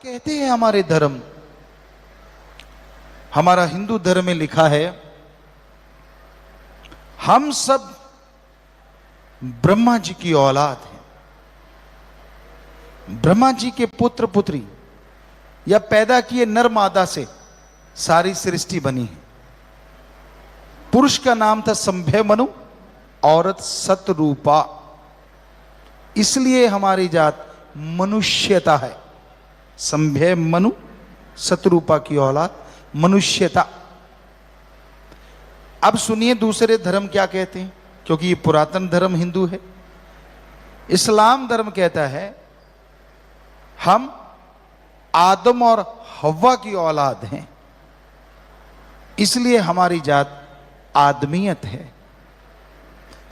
कहते हैं हमारे धर्म? हमारा हिंदू धर्म में लिखा है, हम सब ब्रह्मा जी की औलाद हैं। ब्रह्मा जी के पुत्र पुत्री या पैदा किए नर मादा से सारी सृष्टि बनी है। पुरुष का नाम था संभय मनु, औरत सतरूपा। इसलिए हमारी जात मनुष्यता है। संभय मनु, सतरूपा की औलाद, मनुष्यता। अब सुनिए दूसरे धर्म क्या कहते हैं, क्योंकि ये पुरातन धर्म हिंदू है। इस्लाम धर्म कहता है हम आदम और हव्वा की औलाद हैं, इसलिए हमारी जात आदमियत है।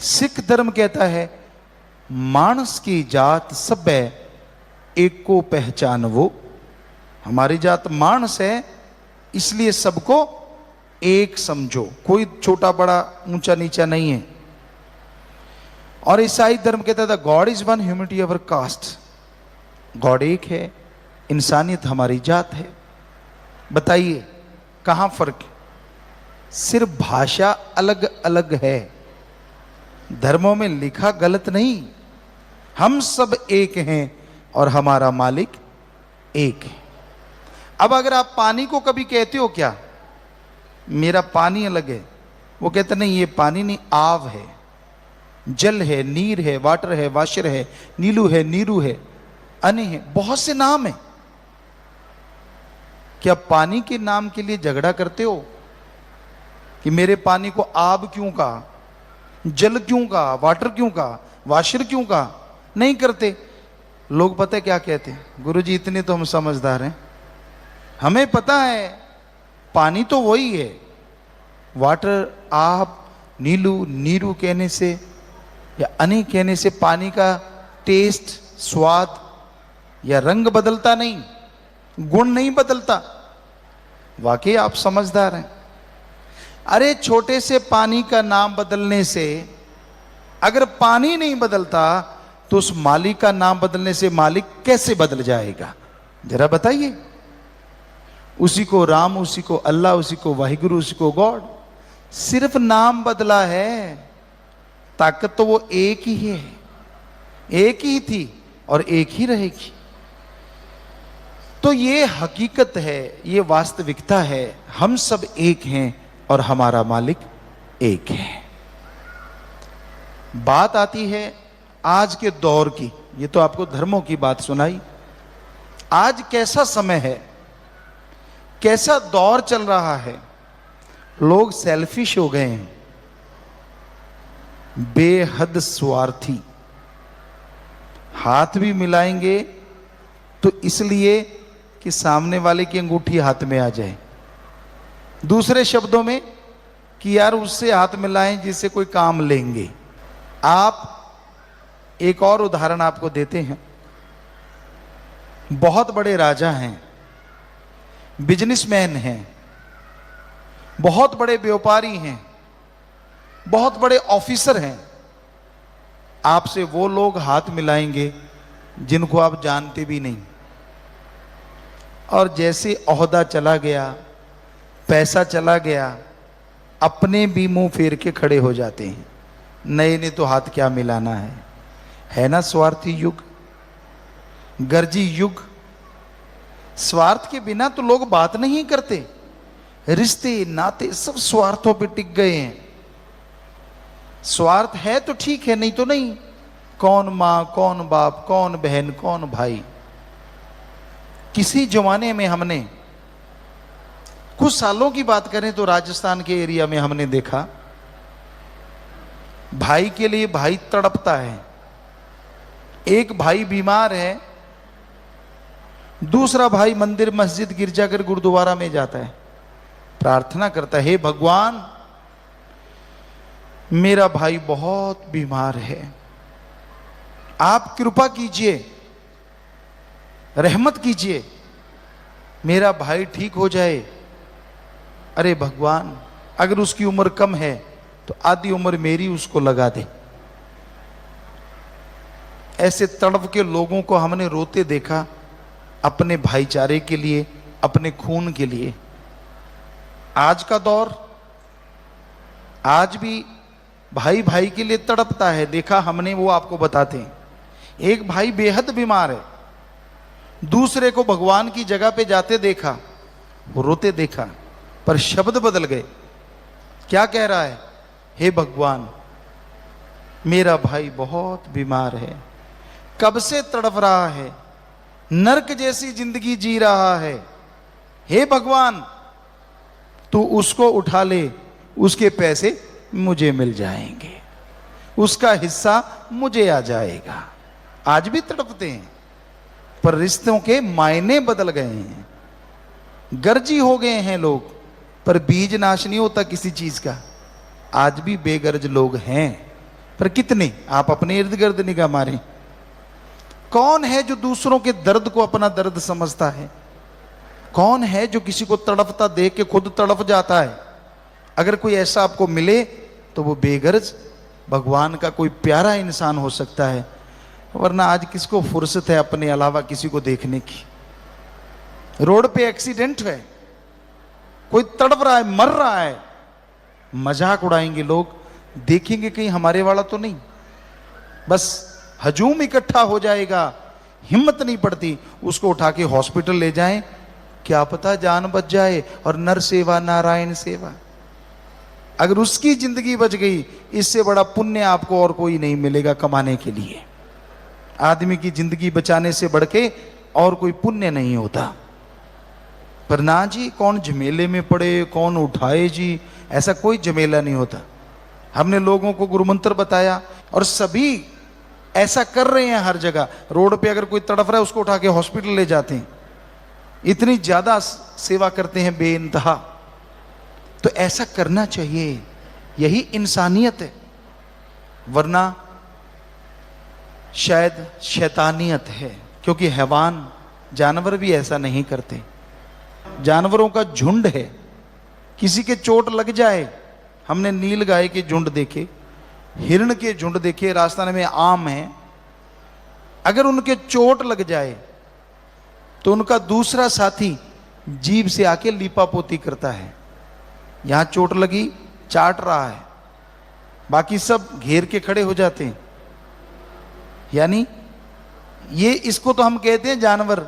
सिख धर्म कहता है मानस की जात सब एक को पहचान वो। हमारी जात मानस है, इसलिए सबको एक समझो, कोई छोटा बड़ा ऊंचा नीचा नहीं है। और ईसाई धर्म कहता था God is one, humanity our caste. God एक है, इंसानियत हमारी जात है। बताइए कहां फर्क है? सिर्फ भाषा अलग अलग है, धर्मों में लिखा गलत नहीं। हम सब एक हैं और हमारा मालिक एक है। अब अगर आप पानी को कभी कहते हो क्या मेरा पानी अलग है, वो कहते नहीं ये पानी नहीं, आव है, जल है, नीर है, वाटर है, वाशर है, नीलू है, नीरू है, अनि है, बहुत से नाम है। क्या पानी के नाम के लिए झगड़ा करते हो कि मेरे पानी को आब क्यों कहा, जल क्यों कहा, वाटर क्यों कहा, वाशर क्यों कहा? नहीं करते। लोग पता है क्या कहते हैं, गुरुजी इतने तो हम समझदार हैं, हमें पता है पानी तो वही है। वाटर, आब, नीलू, नीरू कहने से या अनि कहने से पानी का टेस्ट, स्वाद या रंग बदलता नहीं, गुण नहीं बदलता। वाकई आप समझदार हैं। अरे छोटे से पानी का नाम बदलने से अगर पानी नहीं बदलता तो उस मालिक का नाम बदलने से मालिक कैसे बदल जाएगा? जरा बताइए। उसी को राम, उसी को अल्लाह, उसी को वाहिगुरु, उसी को गॉड। सिर्फ नाम बदला है, ताकत तो वो एक ही है, एक ही थी और एक ही रहेगी। तो ये हकीकत है, ये वास्तविकता है। हम सब एक हैं और हमारा मालिक एक है। बात आती है आज के दौर की। ये तो आपको धर्मों की बात सुनाई। आज कैसा समय है, कैसा दौर चल रहा है। लोग सेल्फिश हो गए हैं, बेहद स्वार्थी। हाथ भी मिलाएंगे तो इसलिए कि सामने वाले की अंगूठी हाथ में आ जाए। दूसरे शब्दों में कि यार उससे हाथ मिलाएं जिससे कोई काम लेंगे। आप एक और उदाहरण आपको देते हैं। बहुत बड़े राजा हैं, बिजनेसमैन हैं, बहुत बड़े व्यापारी हैं, बहुत बड़े ऑफिसर हैं। आपसे वो लोग हाथ मिलाएंगे जिनको आप जानते भी नहीं, और जैसे ओहदा चला गया, पैसा चला गया, अपने भी मुंह फेर के खड़े हो जाते हैं। नए ने तो हाथ क्या मिलाना है ना? स्वार्थी युग, गर्जी युग। स्वार्थ के बिना तो लोग बात नहीं करते। रिश्ते नाते सब स्वार्थों पे टिक गए हैं। स्वार्थ है तो ठीक है, नहीं तो नहीं। कौन मां, कौन बाप, कौन बहन, कौन भाई। किसी जमाने में हमने, कुछ सालों की बात करें तो राजस्थान के एरिया में हमने देखा, भाई के लिए भाई तड़पता है। एक भाई बीमार है, दूसरा भाई मंदिर, मस्जिद, गिरजाघर, गुरुद्वारा में जाता है, प्रार्थना करता है, हे भगवान मेरा भाई बहुत बीमार है, आप कृपा कीजिए, रहमत कीजिए, मेरा भाई ठीक हो जाए। अरे भगवान, अगर उसकी उम्र कम है तो आधी उम्र मेरी उसको लगा दे। ऐसे तड़प के लोगों को हमने रोते देखा। अपने भाईचारे के लिए, अपने खून के लिए। आज का दौर, आज भी भाई भाई के लिए तड़पता है। देखा हमने, वो आपको बताते हैं। एक भाई बेहद बीमार है, दूसरे को भगवान की जगह पे जाते देखा, रोते देखा, पर शब्द बदल गए। क्या कह रहा है? हे भगवान, मेरा भाई बहुत बीमार है, कब से तड़प रहा है, नरक जैसी जिंदगी जी रहा है। हे भगवान, तू उसको उठा ले, उसके पैसे मुझे मिल जाएंगे, उसका हिस्सा मुझे आ जाएगा। आज भी तड़पते हैं, पर रिश्तों के मायने बदल गए हैं। गर्जी हो गए हैं लोग, पर बीज नाश नहीं होता किसी चीज का। आज भी बेगर्ज लोग हैं, पर कितने? आप अपने इर्द गिर्द निगाह मारें। कौन है जो दूसरों के दर्द को अपना दर्द समझता है? कौन है जो किसी को तड़पता देख के खुद तड़प जाता है? अगर कोई ऐसा आपको मिले तो वो बेगर्ज भगवान का कोई प्यारा इंसान हो सकता है, वरना आज किसको फुर्सत है अपने अलावा किसी को देखने की? रोड पे एक्सीडेंट है, कोई तड़प रहा है, मर रहा है, मजाक उड़ाएंगे लोग, देखेंगे कहीं हमारे वाला तो नहीं। बस हजूम इकट्ठा हो जाएगा, हिम्मत नहीं पड़ती उसको उठा के हॉस्पिटल ले जाएं, क्या पता जान बच जाए। और नर सेवा नारायण सेवा, अगर उसकी जिंदगी बच गई, इससे बड़ा पुण्य आपको और कोई नहीं मिलेगा कमाने के लिए। आदमी की जिंदगी बचाने से बढ़ के और कोई पुण्य नहीं होता। पर ना जी, कौन झमेले में पड़े, कौन उठाए जी, ऐसा कोई झमेला नहीं होता। हमने लोगों को गुरुमंत्र बताया और सभी ऐसा कर रहे हैं हर जगह। रोड पे अगर कोई तड़फ रहा है उसको उठा के हॉस्पिटल ले जाते हैं, इतनी ज्यादा सेवा करते हैं बेइंतहा। तो ऐसा करना चाहिए, यही इंसानियत है, वरना शायद शैतानियत है। क्योंकि हैवान, जानवर भी ऐसा नहीं करते। जानवरों का झुंड है, किसी के चोट लग जाए, हमने नील गाय के झुंड देखे, हिरण के झुंड देखे, राजस्थान में आम है। अगर उनके चोट लग जाए तो उनका दूसरा साथी जीभ से आके लीपापोती करता है। यहां चोट लगी, चाट रहा है, बाकी सब घेर के खड़े हो जाते हैं। यानी ये, इसको तो हम कहते हैं जानवर।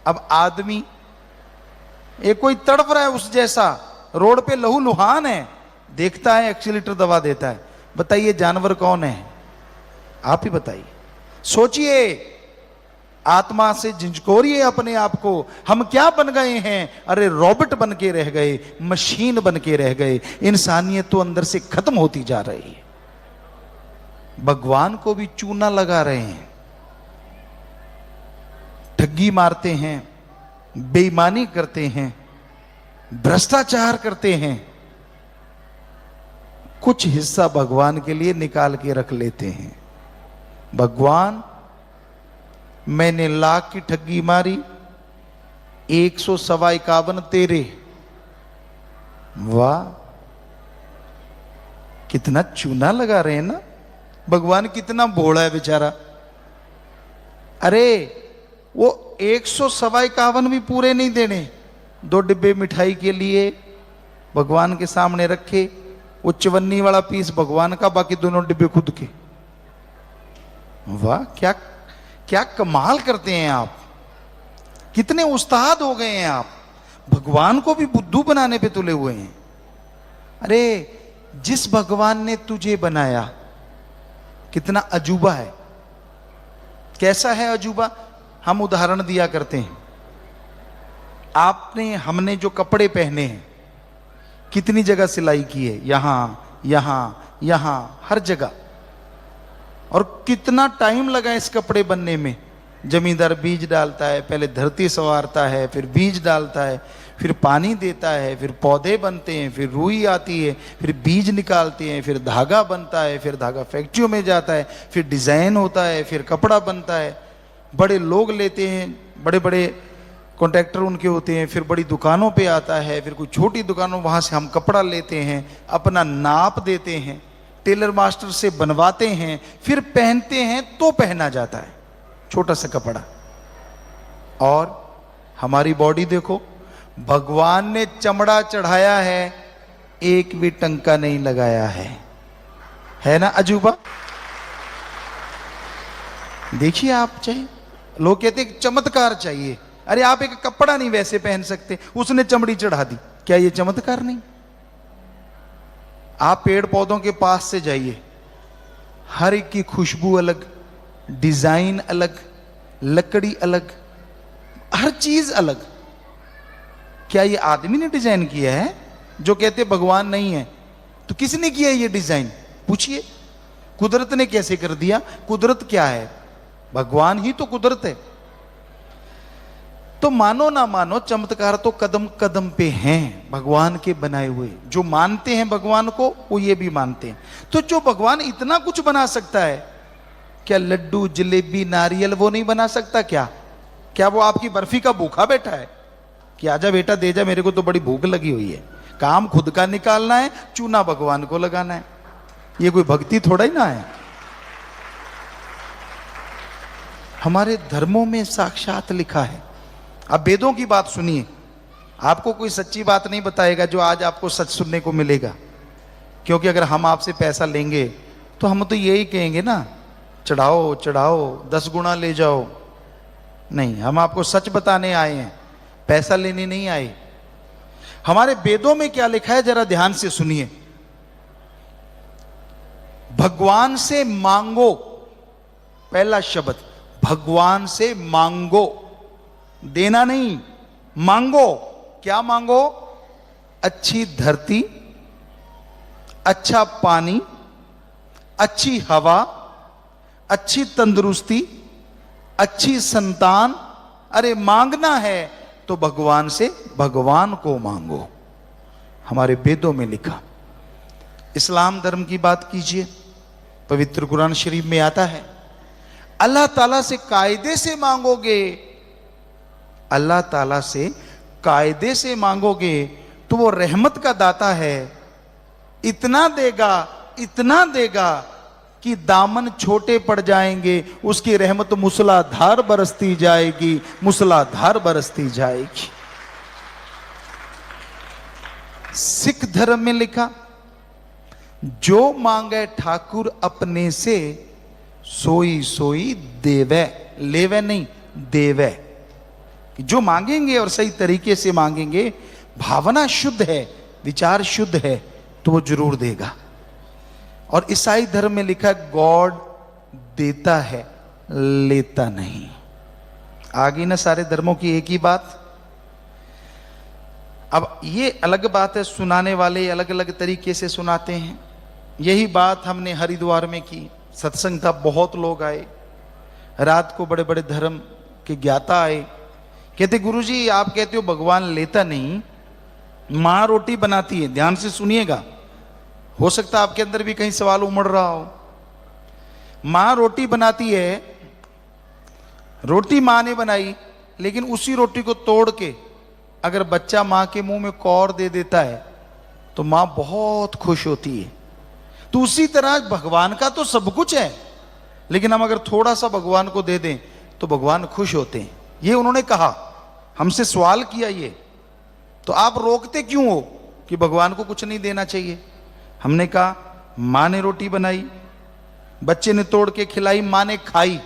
अब आदमी, एक कोई तड़प रहा है उस जैसा, रोड पे लहू लुहान है, देखता है एक्सीलेटर दबा देता है। बताइए जानवर कौन है? आप ही बताइए। सोचिए, आत्मा से झिझकोरिए अपने आप को। हम क्या बन गए हैं? अरे रोबोट बन के रह गए, मशीन बन के रह गए। इंसानियत तो अंदर से खत्म होती जा रही है। भगवान को भी चूना लगा रहे हैं, ठगी मारते हैं, बेईमानी करते हैं, भ्रष्टाचार करते हैं। कुछ हिस्सा भगवान के लिए निकाल के रख लेते हैं। भगवान, मैंने लाख की ठगी मारी, 151 तेरे। वाह, कितना चूना लगा रहे हैं ना। भगवान कितना भोला है बेचारा। अरे वो 151 भी पूरे नहीं देने, 2 डिब्बे मिठाई के लिए भगवान के सामने रखे, वो 54 वाला पीस भगवान का, बाकी दोनों डिब्बे खुद के। वाह, क्या क्या कमाल करते हैं आप, कितने उस्ताद हो गए हैं आप। भगवान को भी बुद्धू बनाने पे तुले हुए हैं। अरे जिस भगवान ने तुझे बनाया, कितना अजूबा है। कैसा है अजूबा? हम उदाहरण दिया करते हैं। आपने, हमने जो कपड़े पहने हैं, कितनी जगह सिलाई की है, यहां यहां यहां, हर जगह। और कितना टाइम लगा इस कपड़े बनने में। जमींदार बीज डालता है, पहले धरती संवारता है, फिर बीज डालता है, फिर पानी देता है, फिर पौधे बनते हैं, फिर रुई आती है, फिर बीज निकालते हैं, फिर धागा बनता है, फिर धागा फैक्ट्रियों में जाता है, फिर डिजाइन होता है, फिर कपड़ा बनता है। बड़े लोग लेते हैं, बड़े बड़े कॉन्ट्रैक्टर उनके होते हैं, फिर बड़ी दुकानों पे आता है, फिर कोई छोटी दुकानों, वहाँ से हम कपड़ा लेते हैं, अपना नाप देते हैं, टेलर मास्टर से बनवाते हैं, फिर पहनते हैं तो पहना जाता है छोटा सा कपड़ा। और हमारी बॉडी देखो, भगवान ने चमड़ा चढ़ाया है, एक भी टंका नहीं लगाया है ना अजूबा? देखिए आप, चाहे लोग कहते हैं चमत्कार चाहिए, अरे आप एक कपड़ा नहीं वैसे पहन सकते, उसने चमड़ी चढ़ा दी, क्या ये चमत्कार नहीं? आप पेड़ पौधों के पास से जाइए, हर एक की खुशबू अलग, डिजाइन अलग, लकड़ी अलग, हर चीज अलग। क्या ये आदमी ने डिजाइन किया है? जो कहते भगवान नहीं है, तो किसने किया ये डिजाइन? पूछिए, कुदरत ने कैसे कर दिया? कुदरत क्या है? भगवान ही तो कुदरत है। तो मानो ना मानो, चमत्कार तो कदम कदम पे हैं भगवान के बनाए हुए। जो मानते हैं भगवान को, वो ये भी मानते हैं। तो जो भगवान इतना कुछ बना सकता है, क्या लड्डू जलेबी नारियल वो नहीं बना सकता? क्या वो आपकी बर्फी का भूखा बैठा है कि आजा बेटा दे जा, मेरे को तो बड़ी भूख लगी हुई है? काम खुद का निकालना है, चूना भगवान को लगाना है। ये कोई भक्ति थोड़ा ही ना है। हमारे धर्मों में साक्षात लिखा है। अब वेदों की बात सुनिए, आपको कोई सच्ची बात नहीं बताएगा जो आज आपको सच सुनने को मिलेगा, क्योंकि अगर हम आपसे पैसा लेंगे तो हम तो यही कहेंगे ना, चढ़ाओ चढ़ाओ 10 गुना ले जाओ। नहीं, हम आपको सच बताने आए हैं, पैसा लेने नहीं आए। हमारे वेदों में क्या लिखा है जरा ध्यान से सुनिए। भगवान से मांगो, पहला शब्द, भगवान से मांगो, देना नहीं, मांगो। क्या मांगो? अच्छी धरती, अच्छा पानी, अच्छी हवा, अच्छी तंदुरुस्ती, अच्छी संतान। अरे मांगना है तो भगवान से, भगवान को मांगो। हमारे वेदों में लिखा। इस्लाम धर्म की बात कीजिए, पवित्र कुरान शरीफ में आता है, अल्लाह ताला से कायदे से मांगोगे, अल्लाह ताला से कायदे से मांगोगे तो वो रहमत का दाता है, इतना देगा, इतना देगा कि दामन छोटे पड़ जाएंगे, उसकी रहमत मूसलाधार बरसती जाएगी, मूसलाधार बरसती जाएगी। सिख धर्म में लिखा, जो मांगे ठाकुर अपने से, सोई सोई देवे, लेवे नहीं देवे। जो मांगेंगे और सही तरीके से मांगेंगे, भावना शुद्ध है, विचार शुद्ध है, तो वो जरूर देगा। और ईसाई धर्म में लिखा है, गॉड देता है लेता नहीं। आगे ना सारे धर्मों की एक ही बात। अब ये अलग बात है, सुनाने वाले अलग अलग तरीके से सुनाते हैं। यही बात हमने हरिद्वार में की, सत्संग था, बहुत लोग आए, रात को बड़े बड़े धर्म के ज्ञाता आए। कहते गुरुजी आप कहते हो भगवान लेता नहीं, मां रोटी बनाती है। ध्यान से सुनिएगा, हो सकता है आपके अंदर भी कहीं सवाल उमड़ रहा हो। मां रोटी बनाती है, रोटी मां ने बनाई, लेकिन उसी रोटी को तोड़ के अगर बच्चा मां के मुंह में कौर दे देता है तो मां बहुत खुश होती है। तो उसी तरह भगवान का तो सब कुछ है, लेकिन हम अगर थोड़ा सा भगवान को दे दें तो भगवान खुश होते हैं। ये उन्होंने कहा, हमसे सवाल किया ये, तो आप रोकते क्यों हो कि भगवान को कुछ नहीं देना चाहिए? हमने कहा मां ने रोटी बनाई, बच्चे ने तोड़ के खिलाई, मां ने खाई।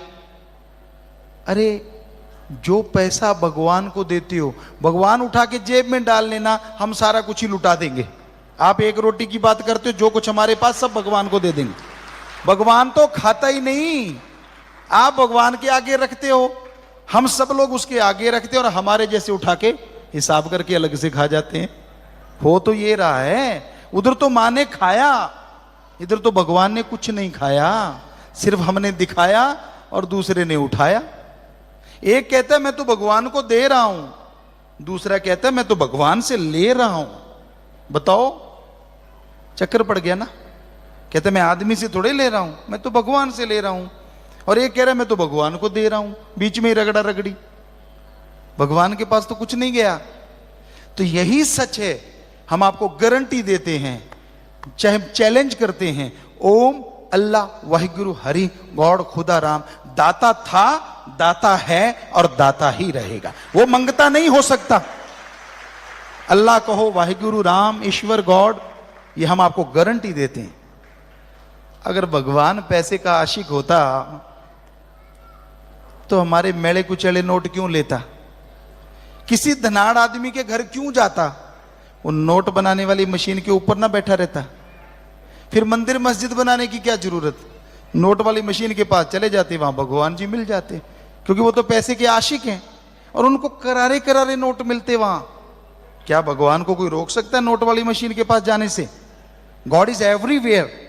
अरे जो पैसा भगवान को देते हो, भगवान उठा के जेब में डाल लेना, हम सारा कुछ ही लुटा देंगे। आप एक रोटी की बात करते हो, जो कुछ हमारे पास सब भगवान को दे देंगे। भगवान तो खाता ही नहीं, आप भगवान के आगे रखते हो, हम सब लोग उसके आगे रखते हैं और हमारे जैसे उठा के हिसाब करके अलग से खा जाते हैं। हो तो ये रहा है, उधर तो मां ने खाया, इधर तो भगवान ने कुछ नहीं खाया, सिर्फ हमने दिखाया और दूसरे ने उठाया। एक कहता है मैं तो भगवान को दे रहा हूं, दूसरा कहता है मैं तो भगवान से ले रहा हूं। बताओ, चक्कर पड़ गया ना। कहते मैं आदमी से थोड़े ले रहा हूं, मैं तो भगवान से ले रहा हूं। और एक कह रहा है मैं तो भगवान को दे रहा हूं, बीच में ही रगड़ा रगड़ी, भगवान के पास तो कुछ नहीं गया। तो यही सच है, हम आपको गारंटी देते हैं, चाहे चैलेंज करते हैं, ओम अल्लाह वाहिगुरु हरि गॉड खुदा राम दाता था, दाता है और दाता ही रहेगा, वो मंगता नहीं हो सकता। अल्लाह कहो, वाहिगुरु, राम, ईश्वर, गॉड, ये हम आपको गारंटी देते हैं। अगर भगवान पैसे का आशिक होता तो हमारे मेले कुचले नोट क्यों लेता, किसी धनाढ़ आदमी के घर क्यों जाता, वो नोट बनाने वाली मशीन के ऊपर ना बैठा रहता। फिर मंदिर मस्जिद बनाने की क्या जरूरत, नोट वाली मशीन के पास चले जाते, वहां भगवान जी मिल जाते, क्योंकि वो तो पैसे के आशिक हैं और उनको करारे करारे नोट मिलते वहां। क्या भगवान को कोई रोक सकता है नोट वाली मशीन के पास जाने से? गॉड इज एवरीवेयर,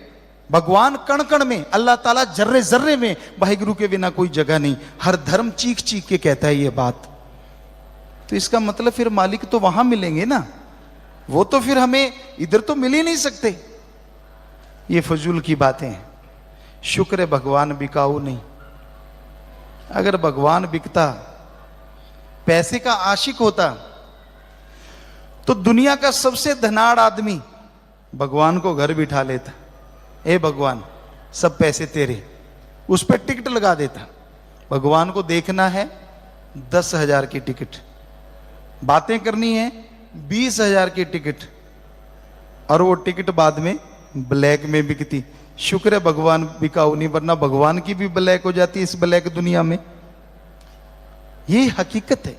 भगवान कण कण में, अल्लाह ताला जर्रे जर्रे में, वाहिगुरु के बिना कोई जगह नहीं। हर धर्म चीख चीख के कहता है ये बात। तो इसका मतलब फिर मालिक तो वहां मिलेंगे ना, वो तो फिर हमें इधर तो मिल ही नहीं सकते। ये फजूल की बातें हैं। शुक्र है भगवान बिकाऊ नहीं। अगर भगवान बिकता, पैसे का आशिक होता, तो दुनिया का सबसे धनाढ़ आदमी भगवान को घर बिठा लेता। ए भगवान, सब पैसे तेरे, उस पर टिकट लगा देता। भगवान को देखना है 10,000 की टिकट, बातें करनी है 20,000 की टिकट, और वो टिकट बाद में ब्लैक में बिकती। शुक्र है भगवान बिकाऊ नहीं, वरना भगवान की भी ब्लैक हो जाती इस ब्लैक दुनिया में। ये हकीकत है।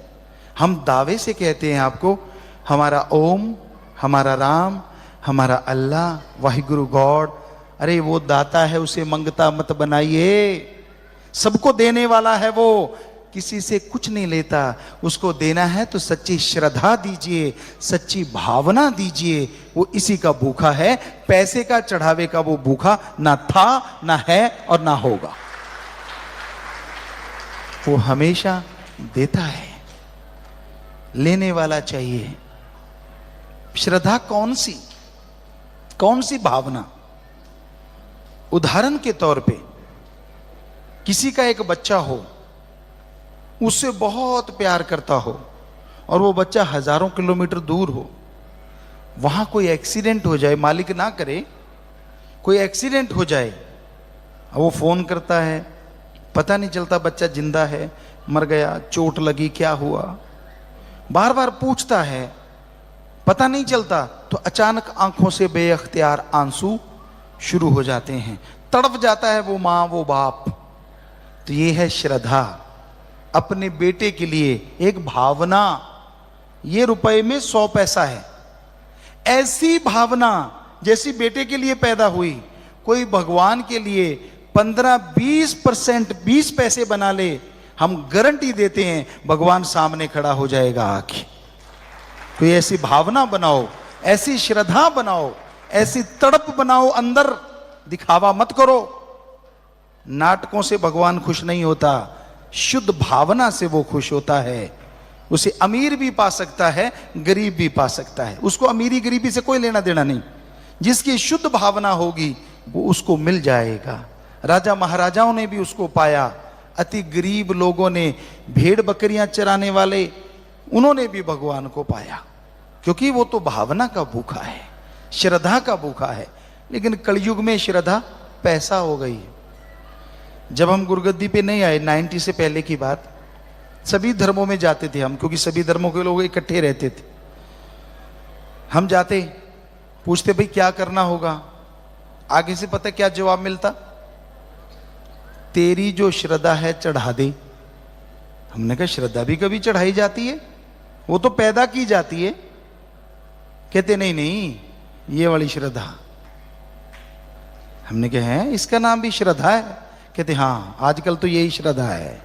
हम दावे से कहते हैं आपको, हमारा ओम, हमारा राम, हमारा अल्लाह, वाहिगुरु गॉड। अरे वो दाता है, उसे मंगता मत बनाइए। सबको देने वाला है वो, किसी से कुछ नहीं लेता। उसको देना है तो सच्ची श्रद्धा दीजिए, सच्ची भावना दीजिए। वो इसी का भूखा है, पैसे का चढ़ावे का वो भूखा ना था, ना है और ना होगा। वो हमेशा देता है, लेने वाला चाहिए। श्रद्धा कौन सी, कौन सी भावना? उदाहरण के तौर पे, किसी का एक बच्चा हो, उससे बहुत प्यार करता हो, और वो बच्चा हजारों किलोमीटर दूर हो, वहां कोई एक्सीडेंट हो जाए, मालिक ना करे, कोई एक्सीडेंट हो जाए, वो फोन करता है, पता नहीं चलता बच्चा जिंदा है, मर गया, चोट लगी, क्या हुआ, बार बार पूछता है, पता नहीं चलता, तो अचानक आंखों से बेअख्तियार आंसू शुरू हो जाते हैं, तड़प जाता है वो मां, वो बाप। तो ये है श्रद्धा, अपने बेटे के लिए एक भावना। ये रुपए में 100 पैसा है। ऐसी भावना जैसी बेटे के लिए पैदा हुई, कोई भगवान के लिए 15-20% 20 पैसे बना ले, हम गारंटी देते हैं भगवान सामने खड़ा हो जाएगा आके। कोई ऐसी भावना बनाओ, ऐसी श्रद्धा बनाओ, ऐसी तड़प बनाओ अंदर, दिखावा मत करो। नाटकों से भगवान खुश नहीं होता, शुद्ध भावना से वो खुश होता है। उसे अमीर भी पा सकता है, गरीब भी पा सकता है, उसको अमीरी गरीबी से कोई लेना देना नहीं। जिसकी शुद्ध भावना होगी वो उसको मिल जाएगा। राजा महाराजाओं ने भी उसको पाया, अति गरीब लोगों ने, भेड़ बकरियां चराने वाले, उन्होंने भी भगवान को पाया, क्योंकि वो तो भावना का भूखा है, श्रद्धा का भूखा है। लेकिन कलयुग में श्रद्धा पैसा हो गई। जब हम गुरुगद्दी पे नहीं आए, 90 से पहले की बात, सभी धर्मों में जाते थे हम, क्योंकि सभी धर्मों के लोग इकट्ठे रहते थे। हम जाते, पूछते भाई क्या करना होगा, आगे से पता क्या जवाब मिलता, तेरी जो श्रद्धा है चढ़ा दे। हमने कहा श्रद्धा भी कभी चढ़ाई जाती है, वो तो पैदा की जाती है। कहते नहीं नहीं, ये वाली श्रद्धा। हमने कहा है, इसका नाम भी श्रद्धा है? कहते हाँ, आजकल तो यही श्रद्धा है।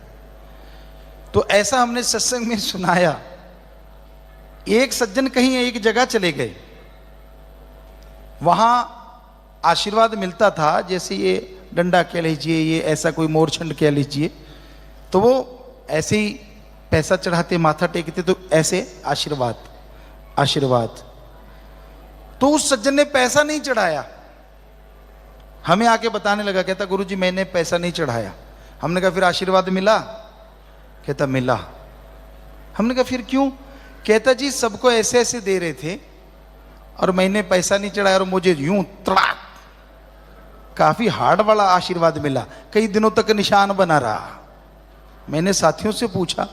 तो ऐसा हमने सत्संग में सुनाया। एक सज्जन कहीं एक जगह चले गए, वहां आशीर्वाद मिलता था, जैसे ये डंडा कह लीजिए, ये ऐसा कोई मोरछंड कह लीजिए, तो वो ऐसे ही पैसा चढ़ाते, माथा टेकते, तो ऐसे आशीर्वाद आशीर्वाद। तो उस सज्जन ने पैसा नहीं चढ़ाया, हमें आके बताने लगा, कहता गुरुजी मैंने पैसा नहीं चढ़ाया। हमने कहा फिर आशीर्वाद मिला? कहता मिला। हमने कहा फिर क्यों? कहता जी सबको ऐसे ऐसे दे रहे थे और मैंने पैसा नहीं चढ़ाया, और मुझे यूं तड़ाक काफी हार्ड वाला आशीर्वाद मिला, कई दिनों तक निशान बना रहा। मैंने साथियों से पूछा,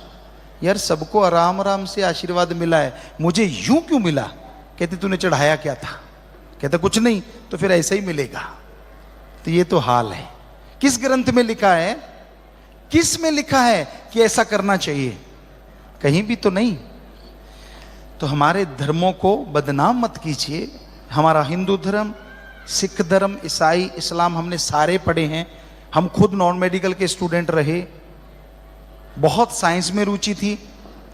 यार सबको आराम आराम से आशीर्वाद मिला है, मुझे यूं क्यों मिला? कहते तूने चढ़ाया क्या था? कहता कुछ नहीं, तो फिर ऐसा ही मिलेगा। तो ये तो हाल है। किस ग्रंथ में लिखा है, किस में लिखा है कि ऐसा करना चाहिए? कहीं भी तो नहीं। तो हमारे धर्मों को बदनाम मत कीजिए। हमारा हिंदू धर्म, सिख धर्म, ईसाई, इस्लाम हमने सारे पढ़े हैं। हम खुद नॉन मेडिकल के स्टूडेंट रहे, बहुत साइंस में रुचि थी,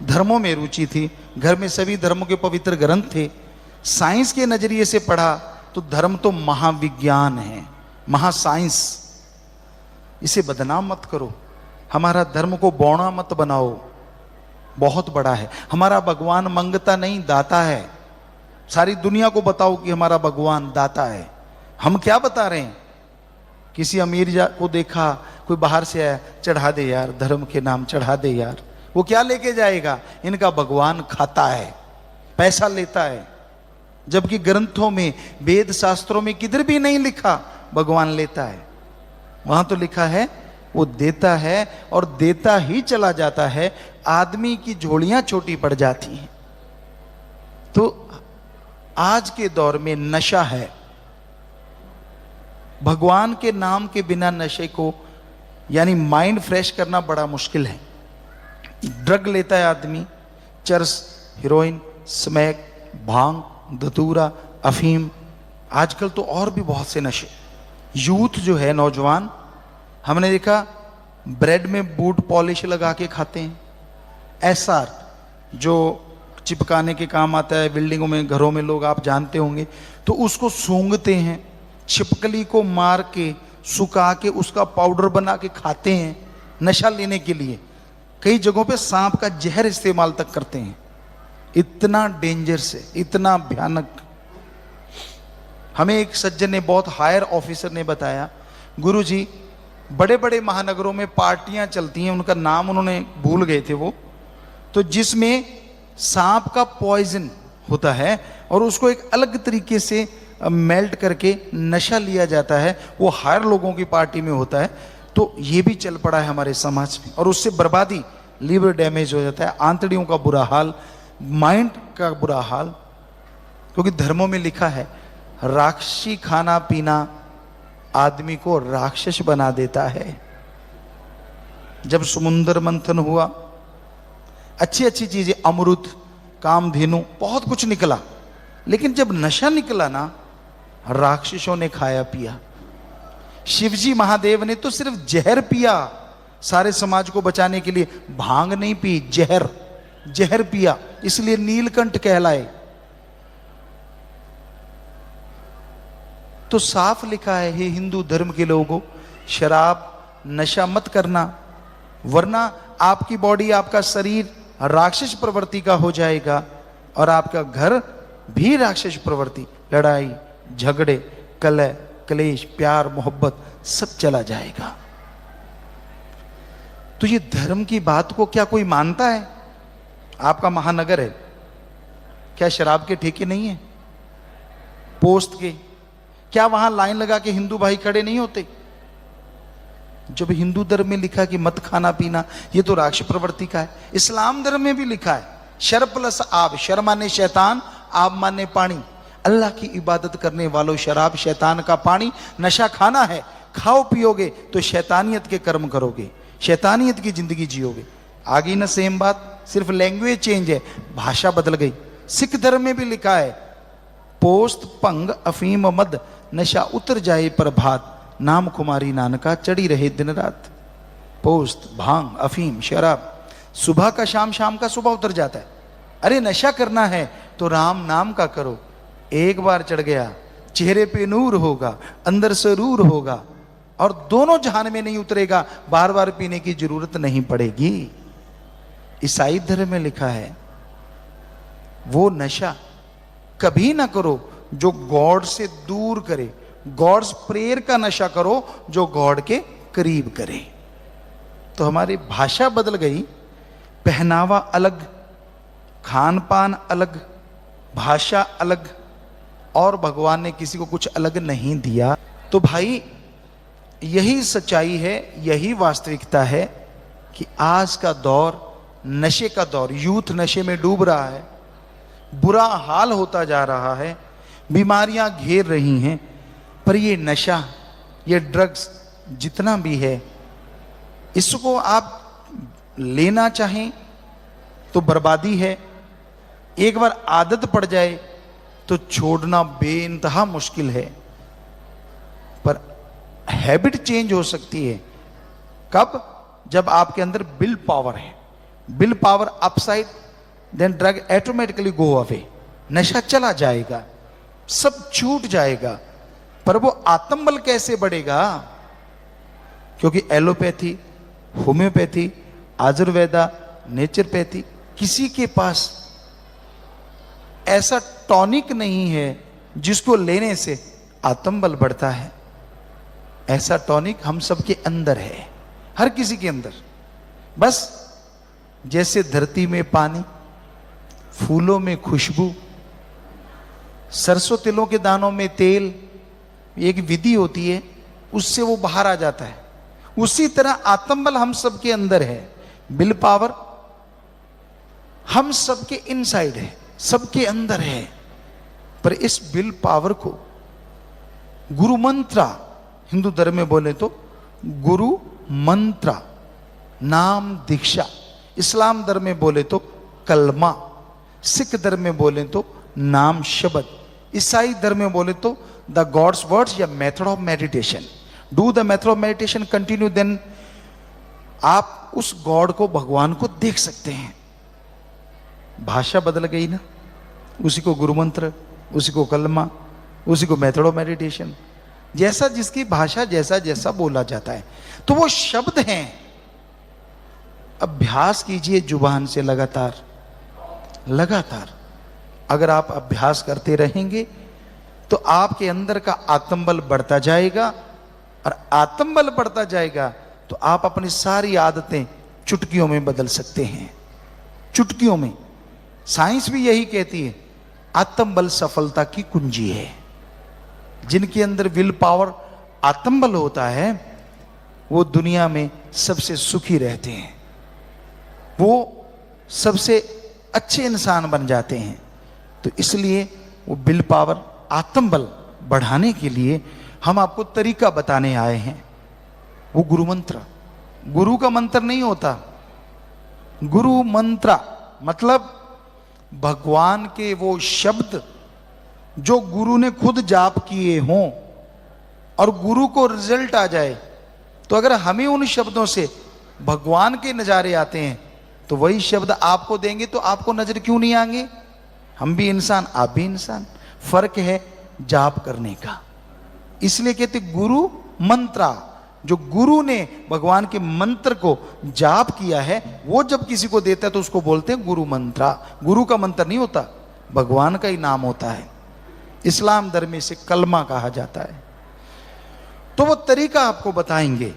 धर्मों में रुचि थी, घर में सभी धर्मों के पवित्र ग्रंथ थे। साइंस के नजरिए से पढ़ा तो धर्म तो महाविज्ञान है, महासाइंस। इसे बदनाम मत करो, हमारा धर्म को बौना मत बनाओ, बहुत बड़ा है। हमारा भगवान मंगता नहीं, दाता है। सारी दुनिया को बताओ कि हमारा भगवान दाता है। हम क्या बता रहे हैं? किसी अमीर को देखा, कोई बाहर से आया, चढ़ा दे यार, धर्म के नाम चढ़ा दे यार। वो क्या लेके जाएगा? इनका भगवान खाता है, पैसा लेता है। जबकि ग्रंथों में, वेद शास्त्रों में किधर भी नहीं लिखा भगवान लेता है। वहां तो लिखा है वो देता है और देता ही चला जाता है। आदमी की झोलियां छोटी पड़ जाती हैं। तो आज के दौर में नशा है। भगवान के नाम के बिना नशे को, यानी माइंड फ्रेश करना बड़ा मुश्किल है। ड्रग लेता है आदमी, चरस, हीरोइन, स्मैक, भांग, धतूरा, अफीम, आजकल तो और भी बहुत से नशे। यूथ जो है, नौजवान, हमने देखा ब्रेड में बूट पॉलिश लगा के खाते हैं। एसआर जो चिपकाने के काम आता है बिल्डिंगों में, घरों में, लोग आप जानते होंगे, तो उसको सूंघते हैं, छिपकली को मार के सुखा के उसका पाउडर बना के खाते हैं नशा लेने के लिए। कई जगहों पे सांप का जहर इस्तेमाल तक करते हैं। इतना डेंजर से, इतना भयानक। हमें एक सज्जन ने, बहुत हायर ऑफिसर ने बताया, गुरुजी बड़े बड़े महानगरों में पार्टियां चलती हैं, उनका नाम उन्होंने भूल गए थे वो, तो जिसमें सांप का पॉइजन होता है और उसको एक अलग तरीके से मेल्ट करके नशा लिया जाता है। वो हायर लोगों की पार्टी में होता है। तो ये भी चल पड़ा है हमारे समाज में, और उससे बर्बादी, लीवर डैमेज हो जाता है, आंतड़ियों का बुरा हाल, माइंड का बुरा हाल। क्योंकि धर्मों में लिखा है राक्षसी खाना पीना आदमी को राक्षस बना देता है। जब समुद्र मंथन हुआ, अच्छी अच्छी चीजें, अमृत, कामधेनु, बहुत कुछ निकला, लेकिन जब नशा निकला ना, राक्षसों ने खाया पिया। शिवजी महादेव ने तो सिर्फ जहर पिया सारे समाज को बचाने के लिए, भांग नहीं पी, जहर, जहर पिया, इसलिए नीलकंठ कहलाए। तो साफ लिखा है, हे हिंदू धर्म के लोगों, शराब, नशा मत करना, वरना आपकी बॉडी, आपका शरीर राक्षस प्रवृत्ति का हो जाएगा और आपका घर भी राक्षस प्रवृत्ति, लड़ाई झगड़े, कलह, क्लेश, प्यार, मोहब्बत सब चला जाएगा। तो ये धर्म की बात को क्या कोई मानता है? आपका महानगर है, क्या शराब के ठेके नहीं है? पोस्ट के, क्या वहां लाइन लगा के हिंदू भाई खड़े नहीं होते? जब हिंदू धर्म में लिखा कि मत खाना पीना, ये तो राक्षस प्रवृत्ति का है। इस्लाम धर्म में भी लिखा है शर प्लस आब, शर माने शैतान, आब माने पानी। अल्लाह की इबादत करने वालों, शराब शैतान का पानी, नशा खाना है, खाओ पियोगे तो शैतानियत के कर्म करोगे, शैतानियत की जिंदगी जियोगे। आगे ना सेम बात, सिर्फ लैंग्वेज चेंज है, भाषा बदल गई। सिख धर्म में भी लिखा है पोस्त भंग अफीम मद, नशा उतर जाए प्रभात, नाम कुमारी नानका चढ़ी रहे दिन रात। पोस्त, भांग, अफीम, शराब, सुबह का शाम, शाम का सुबह उतर जाता है। अरे नशा करना है तो राम नाम का करो, एक बार चढ़ गया चेहरे पे नूर होगा, अंदर सरूर होगा, और दोनों जहान में नहीं उतरेगा, बार बार पीने की जरूरत नहीं पड़ेगी। ईसाई धर्म में लिखा है वो नशा कभी ना करो जो गॉड से दूर करे, गॉड्स प्रेयर का नशा करो जो गॉड के करीब करे। तो हमारी भाषा बदल गई, पहनावा अलग, खान पान अलग, भाषा अलग, और भगवान ने किसी को कुछ अलग नहीं दिया। तो भाई यही सच्चाई है, यही वास्तविकता है कि आज का दौर नशे का दौर, यूथ नशे में डूब रहा है, बुरा हाल होता जा रहा है, बीमारियां घेर रही हैं। पर ये नशा, ये ड्रग्स जितना भी है, इसको आप लेना चाहें तो बर्बादी है। एक बार आदत पड़ जाए तो छोड़ना बेइंतहा मुश्किल है। पर हैबिट चेंज हो सकती है कब? जब आपके अंदर विल पावर है। Will power upside, then drug automatically go away. नशा चला जाएगा, सब छूट जाएगा। पर वो आत्मबल कैसे बढ़ेगा? क्योंकि एलोपैथी, होम्योपैथी, आयुर्वेदा, नेचुरोपैथी, किसी के पास ऐसा टॉनिक नहीं है जिसको लेने से आत्मबल बढ़ता है। ऐसा टॉनिक हम सबके अंदर है, हर किसी के अंदर। बस जैसे धरती में पानी, फूलों में खुशबू, सरसों तिलों के दानों में तेल, एक विधि होती है, उससे वो बाहर आ जाता है। उसी तरह आत्मबल हम सबके अंदर है। विल पावर हम सबके इनसाइड है, सबके अंदर है। पर इस विल पावर को गुरु मंत्रा, हिंदू धर्म में बोले तो गुरु मंत्रा, नाम दीक्षा, इस्लाम धर्म में बोले तो कलमा, सिख धर्म में बोले तो नाम शब्द, ईसाई धर्म में बोले तो द गॉड्स वर्ड्स या method of meditation. Do the method of meditation continue, then आप उस गॉड को, भगवान को देख सकते हैं। भाषा बदल गई ना, उसी को गुरु मंत्र, उसी को कलमा, उसी को मेथड ऑफ मेडिटेशन। जैसा जिसकी भाषा, जैसा जैसा बोला जाता है, तो वो शब्द हैं। अभ्यास कीजिए जुबान से लगातार लगातार। अगर आप अभ्यास करते रहेंगे तो आपके अंदर का आत्मबल बढ़ता जाएगा, और आत्मबल बढ़ता जाएगा तो आप अपनी सारी आदतें चुटकियों में बदल सकते हैं। चुटकियों में। साइंस भी यही कहती है, आत्मबल सफलता की कुंजी है। जिनके अंदर विल पावर, आत्मबल होता है, वो दुनिया में सबसे सुखी रहते हैं, वो सबसे अच्छे इंसान बन जाते हैं। तो इसलिए वो विल पावर, आत्मबल बढ़ाने के लिए हम आपको तरीका बताने आए हैं। वो गुरु मंत्र। गुरु का मंत्र नहीं होता, गुरु मंत्रा मतलब भगवान के वो शब्द जो गुरु ने खुद जाप किए हों और गुरु को रिजल्ट आ जाए। तो अगर हमें उन शब्दों से भगवान के नजारे आते हैं तो वही शब्द आपको देंगे, तो आपको नजर क्यों नहीं आएंगे? हम भी इंसान, आप भी इंसान। फर्क है जाप करने का। इसलिए कहते गुरु मंत्रा, जो गुरु ने भगवान के मंत्र को जाप किया है, वो जब किसी को देता है तो उसको बोलते हैं गुरु मंत्रा। गुरु का मंत्र नहीं होता, भगवान का ही नाम होता है। इस्लाम धर्म में इसे कलमा कहा जाता है। तो वो तरीका आपको बताएंगे।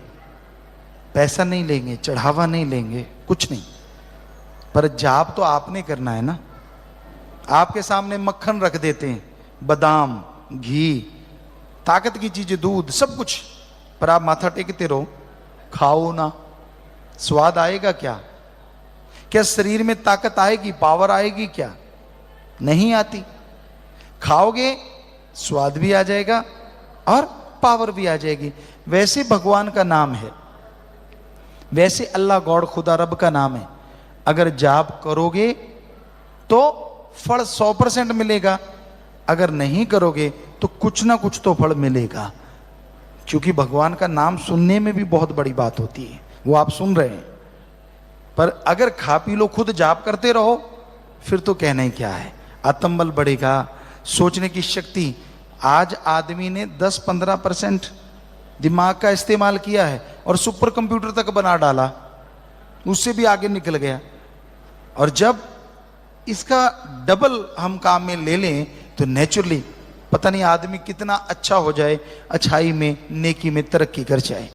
पैसा नहीं लेंगे, चढ़ावा नहीं लेंगे, कुछ नहीं। पर जाप तो आपने करना है ना। आपके सामने मक्खन रख देते हैं, बादाम, घी, ताकत की चीजें, दूध, सब कुछ, पर आप माथा टेकते रहो, खाओ ना। स्वाद आएगा क्या? क्या शरीर में ताकत आएगी, पावर आएगी क्या? नहीं आती। खाओगे, स्वाद भी आ जाएगा और पावर भी आ जाएगी। वैसे भगवान का नाम है, वैसे अल्लाह, गॉड, खुदा, रब का नाम है। अगर जाप करोगे तो फल 100% मिलेगा, अगर नहीं करोगे तो कुछ ना कुछ तो फल मिलेगा। क्योंकि भगवान का नाम सुनने में भी बहुत बड़ी बात होती है, वो आप सुन रहे हैं। पर अगर खा पी लो, खुद जाप करते रहो, फिर तो कहना ही क्या है। आत्मबल बढ़ेगा, सोचने की शक्ति। आज आदमी ने 10-15% दिमाग का इस्तेमाल किया है और सुपर कंप्यूटर तक बना डाला, उससे भी आगे निकल गया। और जब इसका डबल हम काम में ले लें तो नेचुरली पता नहीं आदमी कितना अच्छा हो जाए, अच्छाई में, नेकी में तरक्की कर जाए।